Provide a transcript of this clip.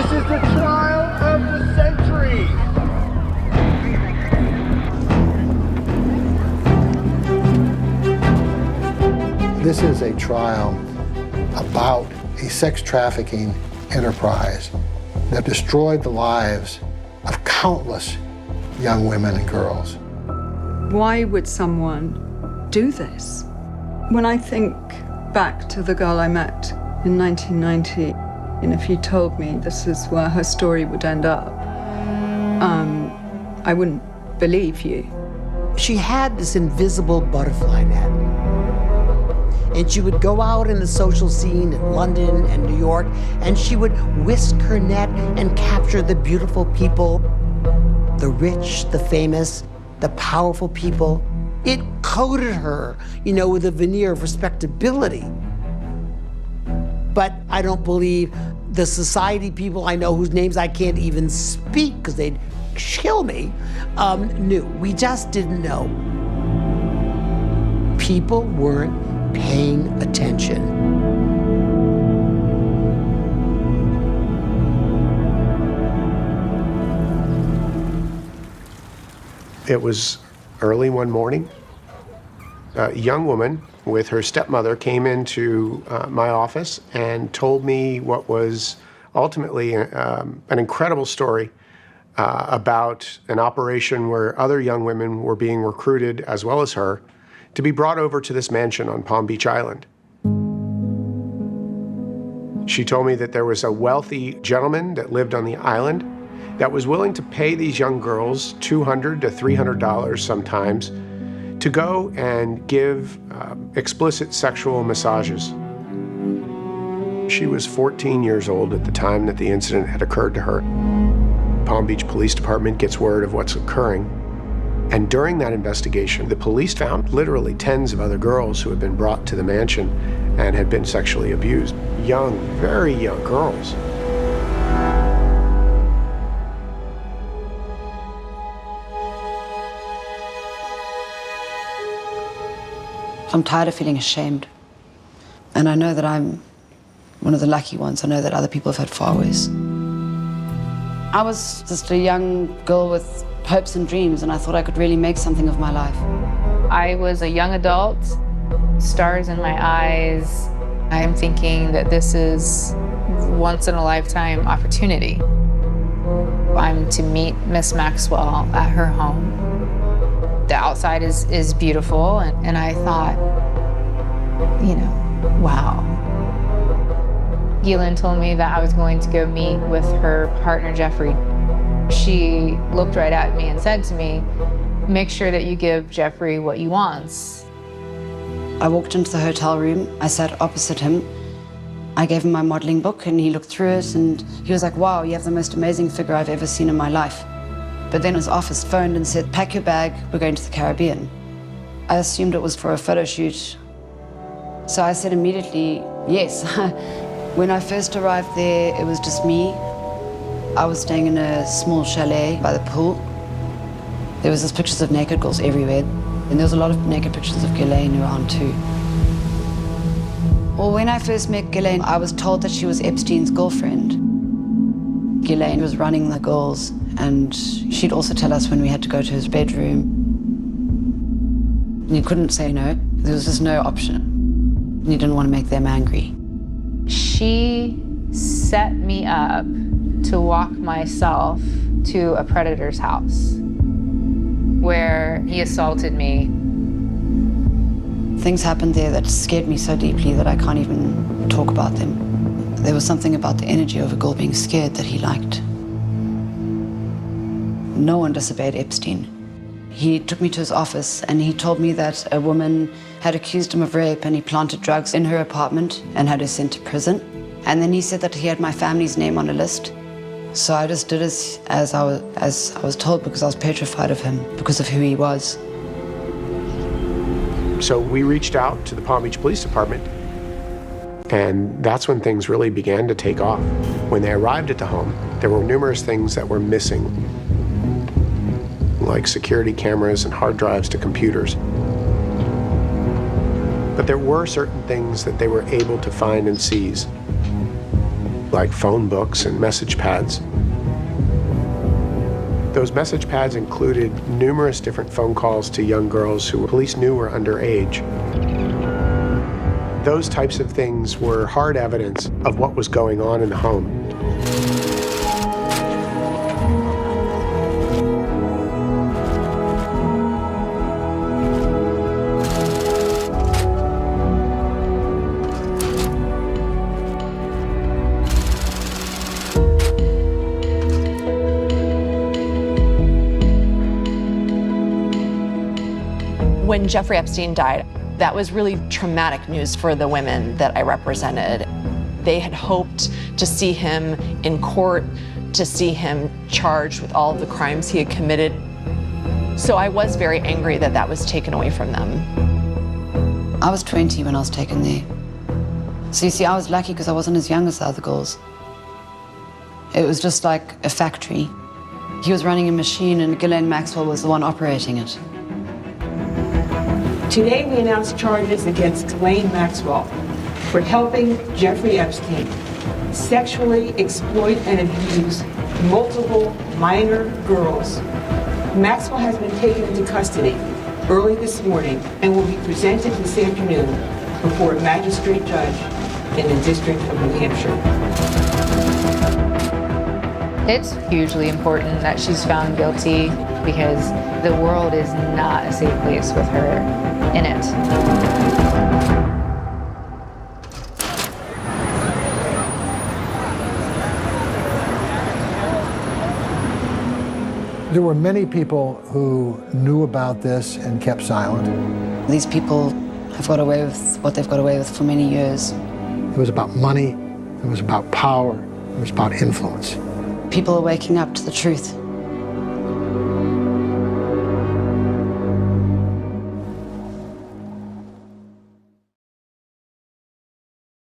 This is the trial of the century. This is a trial about a sex trafficking enterprise that destroyed the lives of countless young women and girls. Why would someone do this? When I think back to the girl I met in 1990, and if you told me this is where her story would end up, I wouldn't believe you. She had this invisible butterfly net. And she would go out in the social scene in London and New York, and she would whisk her net and capture the beautiful people, the rich, the famous, the powerful people. It coated her, with a veneer of respectability. But I don't believe the society people I know, whose names I can't even speak because they'd kill me, knew. We just didn't know. People weren't paying attention. It was early one morning. A young woman with her stepmother came into my office and told me what was ultimately an incredible story about an operation where other young women were being recruited, as well as her, to be brought over to this mansion on Palm Beach Island. She told me that there was a wealthy gentleman that lived on the island that was willing to pay these young girls $200 to $300 sometimes to go and give explicit sexual massages. She was 14 years old at the time that the incident had occurred to her. Palm Beach Police Department gets word of what's occurring. And during that investigation, the police found literally tens of other girls who had been brought to the mansion and had been sexually abused. Young, very young girls. I'm tired of feeling ashamed. And I know that I'm one of the lucky ones. I know that other people have had far worse. I was just a young girl with hopes and dreams, and I thought I could really make something of my life. I was a young adult, stars in my eyes. I'm thinking that this is once-in-a-lifetime opportunity. I'm to meet Miss Maxwell at her home. The outside is beautiful, and I thought, wow. Ghislaine told me that I was going to go meet with her partner, Jeffrey. She looked right at me and said to me, make sure that you give Jeffrey what he wants. I walked into the hotel room. I sat opposite him. I gave him my modeling book, and he looked through it, and he was like, wow, you have the most amazing figure I've ever seen in my life. But then his office phoned and said, pack your bag, we're going to the Caribbean. I assumed it was for a photo shoot. So I said immediately, yes. When I first arrived there, it was just me. I was staying in a small chalet by the pool. There was just pictures of naked girls everywhere. And there was a lot of naked pictures of Ghislaine around too. Well, when I first met Ghislaine, I was told that she was Epstein's girlfriend. Ghislaine was running the girls, and she'd also tell us when we had to go to his bedroom. And you couldn't say no. There was just no option. And you didn't want to make them angry. She set me up to walk myself to a predator's house where he assaulted me. Things happened there that scared me so deeply that I can't even talk about them. There was something about the energy of a girl being scared that he liked. No one disobeyed Epstein. He took me to his office and he told me that a woman had accused him of rape, and he planted drugs in her apartment and had her sent to prison. And then he said that he had my family's name on a list. So I just did as I was told, because I was petrified of him, because of who he was. So we reached out to the Palm Beach Police Department, and that's when things really began to take off. When they arrived at the home, there were numerous things that were missing, like security cameras and hard drives to computers. But there were certain things that they were able to find and seize, like phone books and message pads. Those message pads included numerous different phone calls to young girls who police knew were underage. Those types of things were hard evidence of what was going on in the home. When Jeffrey Epstein died, that was really traumatic news for the women that I represented. They had hoped to see him in court, to see him charged with all of the crimes he had committed. So I was very angry that that was taken away from them. I was 20 when I was taken there. So you see, I was lucky because I wasn't as young as the other girls. It was just like a factory. He was running a machine and Ghislaine Maxwell was the one operating it. Today we announce charges against Ghislaine Maxwell for helping Jeffrey Epstein sexually exploit and abuse multiple minor girls. Maxwell has been taken into custody early this morning and will be presented this afternoon before a magistrate judge in the District of New Hampshire. It's hugely important that she's found guilty because the world is not a safe place with her in it. There were many people who knew about this and kept silent. These people have got away with what they've got away with for many years. It was about money, it was about power, it was about influence. People are waking up to the truth.